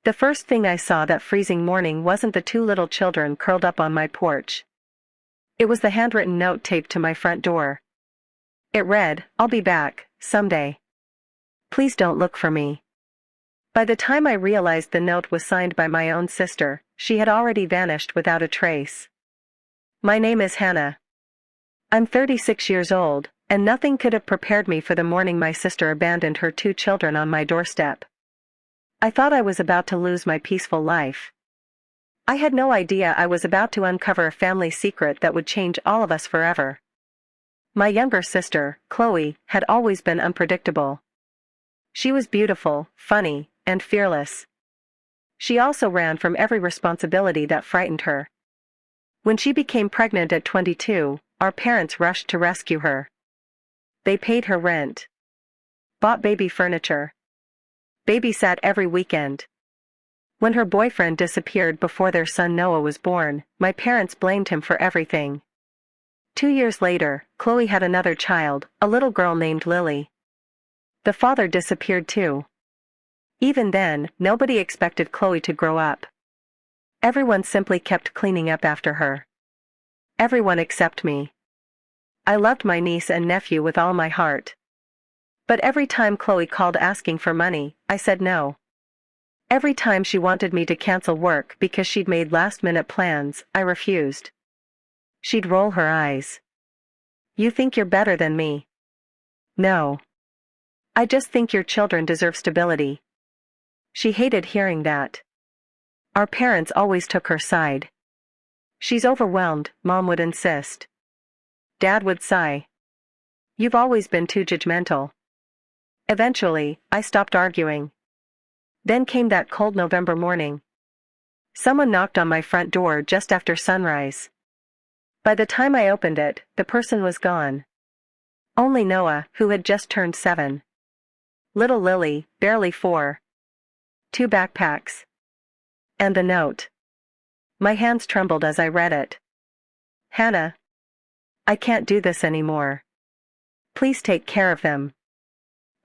The first thing I saw that freezing morning wasn't the two little children curled up on my porch. It was the handwritten note taped to my front door. It read, "I'll be back, someday. Please don't look for me." By the time I realized the note was signed by my own sister, she had already vanished without a trace. My name is Hannah. I'm 36 years old, and nothing could have prepared me for the morning my sister abandoned her two children on my doorstep. I thought I was about to lose my peaceful life. I had no idea I was about to uncover a family secret that would change all of us forever. My younger sister, Chloe, had always been unpredictable. She was beautiful, funny, and fearless. She also ran from every responsibility that frightened her. When she became pregnant at 22, our parents rushed to rescue her. They paid her rent, bought baby furniture, babysat every weekend. When her boyfriend disappeared before their son Noah was born, my parents blamed him for everything. 2 years later, Chloe had another child, a little girl named Lily. The father disappeared too. Even then, nobody expected Chloe to grow up. Everyone simply kept cleaning up after her. Everyone except me. I loved my niece and nephew with all my heart. But every time Chloe called asking for money, I said no. Every time she wanted me to cancel work because she'd made last-minute plans, I refused. She'd roll her eyes. "You think you're better than me?" "No. I just think your children deserve stability." She hated hearing that. Our parents always took her side. "She's overwhelmed," Mom would insist. Dad would sigh. "You've always been too judgmental." Eventually, I stopped arguing. Then came that cold November morning. Someone knocked on my front door just after sunrise. By the time I opened it, the person was gone. Only Noah, who had just turned 7. Little Lily, barely 4. 2 backpacks. And the note. My hands trembled as I read it. "Hannah, I can't do this anymore. Please take care of them.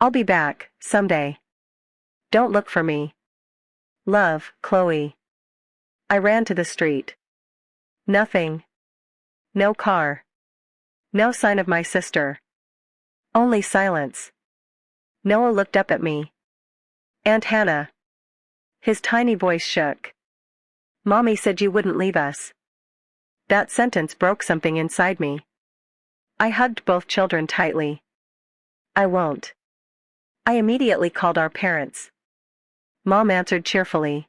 I'll be back, someday. Don't look for me. Love, Chloe." I ran to the street. Nothing. No car. No sign of my sister. Only silence. Noah looked up at me. "Aunt Hannah." His tiny voice shook. "Mommy said you wouldn't leave us." That sentence broke something inside me. I hugged both children tightly. "I won't." I immediately called our parents. Mom answered cheerfully.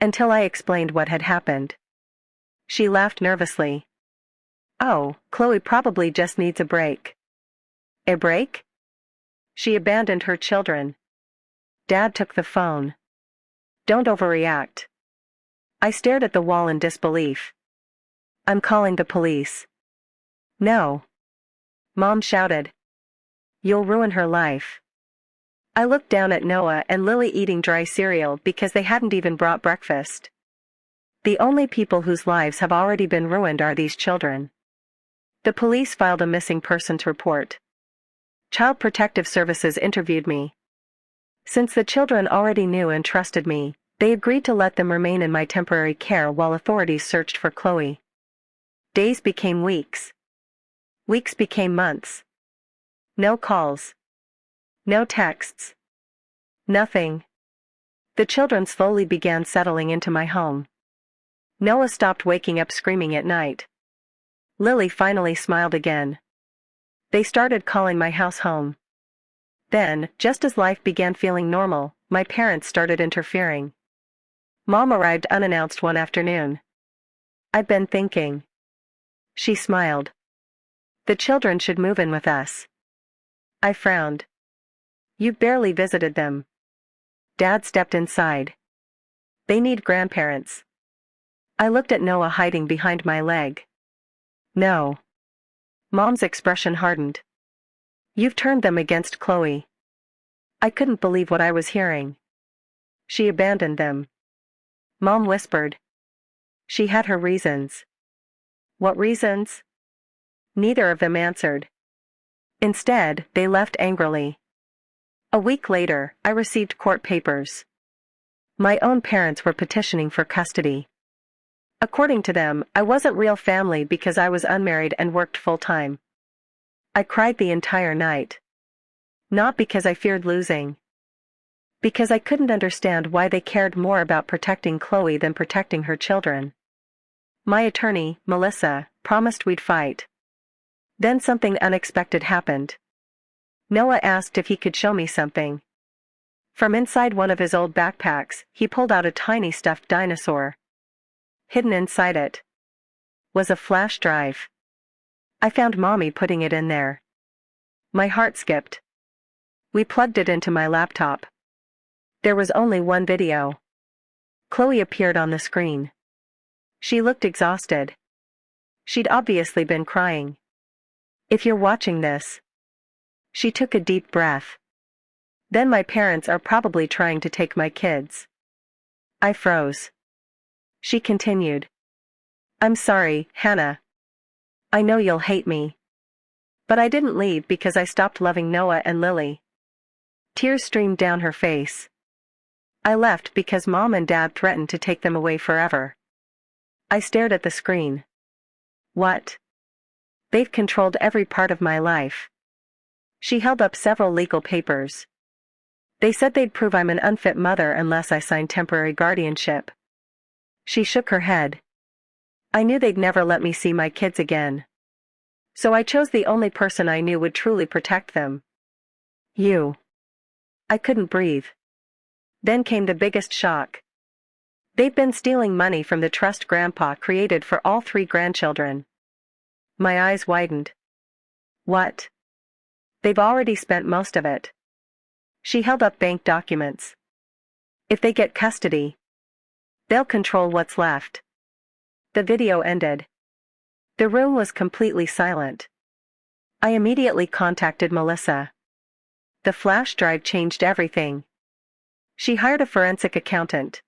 Until I explained what had happened. She laughed nervously. "Oh, Chloe probably just needs a break." "A break?" "She abandoned her children." Dad took the phone. "Don't overreact." I stared at the wall in disbelief. "I'm calling the police." "No." Mom shouted. "You'll ruin her life." I looked down at Noah and Lily eating dry cereal because they hadn't even brought breakfast. The only people whose lives have already been ruined are these children. The police filed a missing persons report. Child Protective Services interviewed me. Since the children already knew and trusted me, they agreed to let them remain in my temporary care while authorities searched for Chloe. Days became weeks. Weeks became months. No calls. No texts. Nothing. The children slowly began settling into my home. Noah stopped waking up screaming at night. Lily finally smiled again. They started calling my house home. Then, just as life began feeling normal, my parents started interfering. Mom arrived unannounced one afternoon. "I've been thinking." She smiled. "The children should move in with us." I frowned. "You've barely visited them." Dad stepped inside. "They need grandparents." I looked at Noah hiding behind my leg. "No." Mom's expression hardened. "You've turned them against Chloe." I couldn't believe what I was hearing. "She abandoned them." Mom whispered. "She had her reasons." "What reasons?" Neither of them answered. Instead, they left angrily. A week later, I received court papers. My own parents were petitioning for custody. According to them, I wasn't real family because I was unmarried and worked full-time. I cried the entire night. Not because I feared losing. Because I couldn't understand why they cared more about protecting Chloe than protecting her children. My attorney, Melissa, promised we'd fight. Then something unexpected happened. Noah asked if he could show me something. From inside one of his old backpacks, he pulled out a tiny stuffed dinosaur. Hidden inside it was a flash drive. I found Mommy putting it in there. My heart skipped. We plugged it into my laptop. There was only one video. Chloe appeared on the screen. She looked exhausted. She'd obviously been crying. If you're watching this. She took a deep breath. Then my parents are probably trying to take my kids. I froze. She continued. I'm sorry, Hannah. I know you'll hate me. But I didn't leave because I stopped loving Noah and Lily. Tears streamed down her face. I left because Mom and Dad threatened to take them away forever. I stared at the screen. What? They've controlled every part of my life. She held up several legal papers. They said they'd prove I'm an unfit mother unless I signed temporary guardianship. She shook her head. I knew they'd never let me see my kids again. So I chose the only person I knew would truly protect them. You. I couldn't breathe. Then came the biggest shock. They've been stealing money from the trust Grandpa created for all 3 grandchildren. My eyes widened. What? They've already spent most of it. She held up bank documents. If they get custody, they'll control what's left. The video ended. The room was completely silent. I immediately contacted Melissa. The flash drive changed everything. She hired a forensic accountant.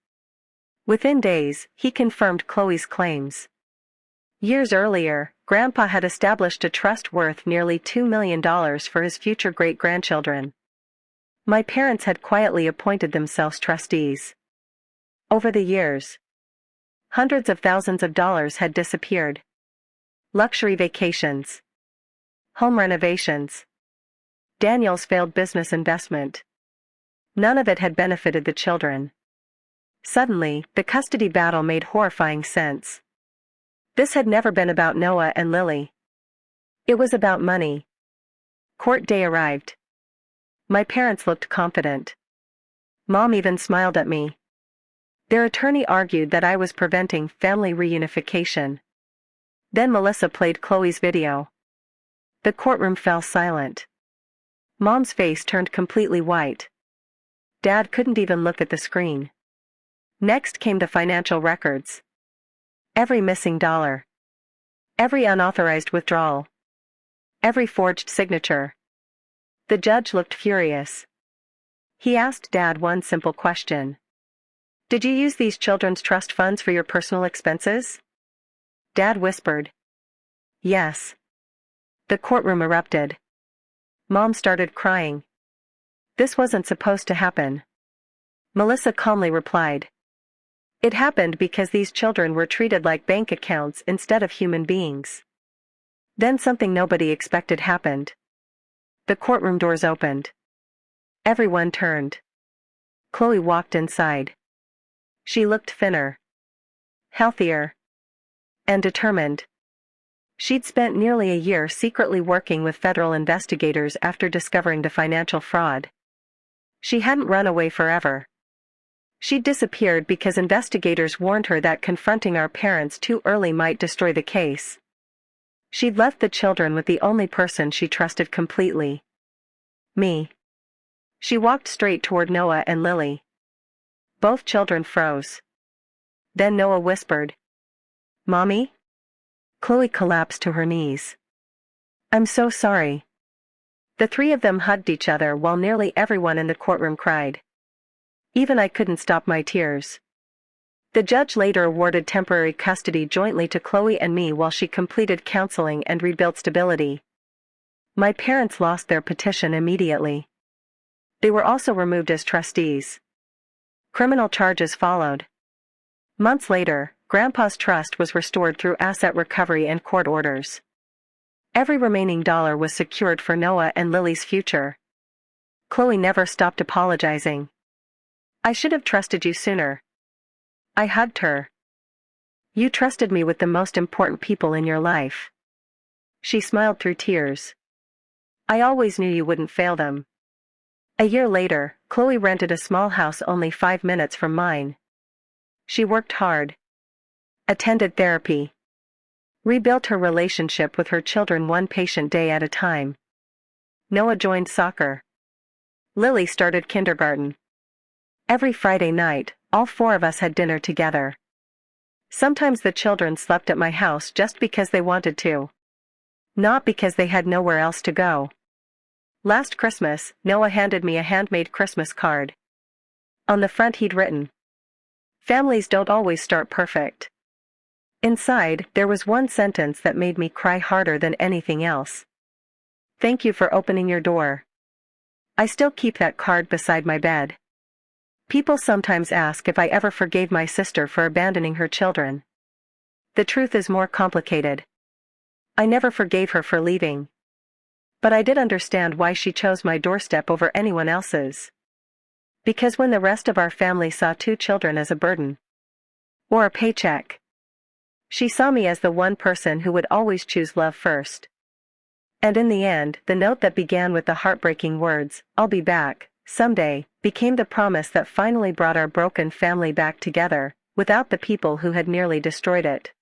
Within days, he confirmed Chloe's claims. Years earlier, Grandpa had established a trust worth nearly $2 million for his future great-grandchildren. My parents had quietly appointed themselves trustees. Over the years, hundreds of thousands of dollars had disappeared. Luxury vacations. Home renovations. Daniel's failed business investment. None of it had benefited the children. Suddenly, the custody battle made horrifying sense. This had never been about Noah and Lily. It was about money. Court day arrived. My parents looked confident. Mom even smiled at me. Their attorney argued that I was preventing family reunification. Then Melissa played Chloe's video. The courtroom fell silent. Mom's face turned completely white. Dad couldn't even look at the screen. Next came the financial records. Every missing dollar. Every unauthorized withdrawal. Every forged signature. The judge looked furious. He asked Dad one simple question. Did you use these children's trust funds for your personal expenses? Dad whispered. Yes. The courtroom erupted. Mom started crying. This wasn't supposed to happen. Melissa calmly replied. It happened because these children were treated like bank accounts instead of human beings. Then something nobody expected happened. The courtroom doors opened. Everyone turned. Chloe walked inside. She looked thinner, healthier, and determined. She'd spent nearly a year secretly working with federal investigators after discovering the financial fraud. She hadn't run away forever. She'd disappeared because investigators warned her that confronting our parents too early might destroy the case. She'd left the children with the only person she trusted completely. Me. She walked straight toward Noah and Lily. Both children froze. Then Noah whispered, Mommy? Chloe collapsed to her knees. I'm so sorry. The 3 of them hugged each other while nearly everyone in the courtroom cried. Even I couldn't stop my tears. The judge later awarded temporary custody jointly to Chloe and me while she completed counseling and rebuilt stability. My parents lost their petition immediately. They were also removed as trustees. Criminal charges followed. Months later, Grandpa's trust was restored through asset recovery and court orders. Every remaining dollar was secured for Noah and Lily's future. Chloe never stopped apologizing. "I should have trusted you sooner." I hugged her. "You trusted me with the most important people in your life." She smiled through tears. "I always knew you wouldn't fail them." A year later, Chloe rented a small house only 5 minutes from mine. She worked hard, attended therapy, rebuilt her relationship with her children one patient day at a time. Noah joined soccer. Lily started kindergarten. Every Friday night, all 4 of us had dinner together. Sometimes the children slept at my house just because they wanted to. Not because they had nowhere else to go. Last Christmas, Noah handed me a handmade Christmas card. On the front he'd written, "Families don't always start perfect." Inside, there was one sentence that made me cry harder than anything else. "Thank you for opening your door." I still keep that card beside my bed. People sometimes ask if I ever forgave my sister for abandoning her children. The truth is more complicated. I never forgave her for leaving. But I did understand why she chose my doorstep over anyone else's. Because when the rest of our family saw 2 children as a burden, or a paycheck, she saw me as the one person who would always choose love first. And in the end, the note that began with the heartbreaking words, "I'll be back, someday," became the promise that finally brought our broken family back together, without the people who had nearly destroyed it.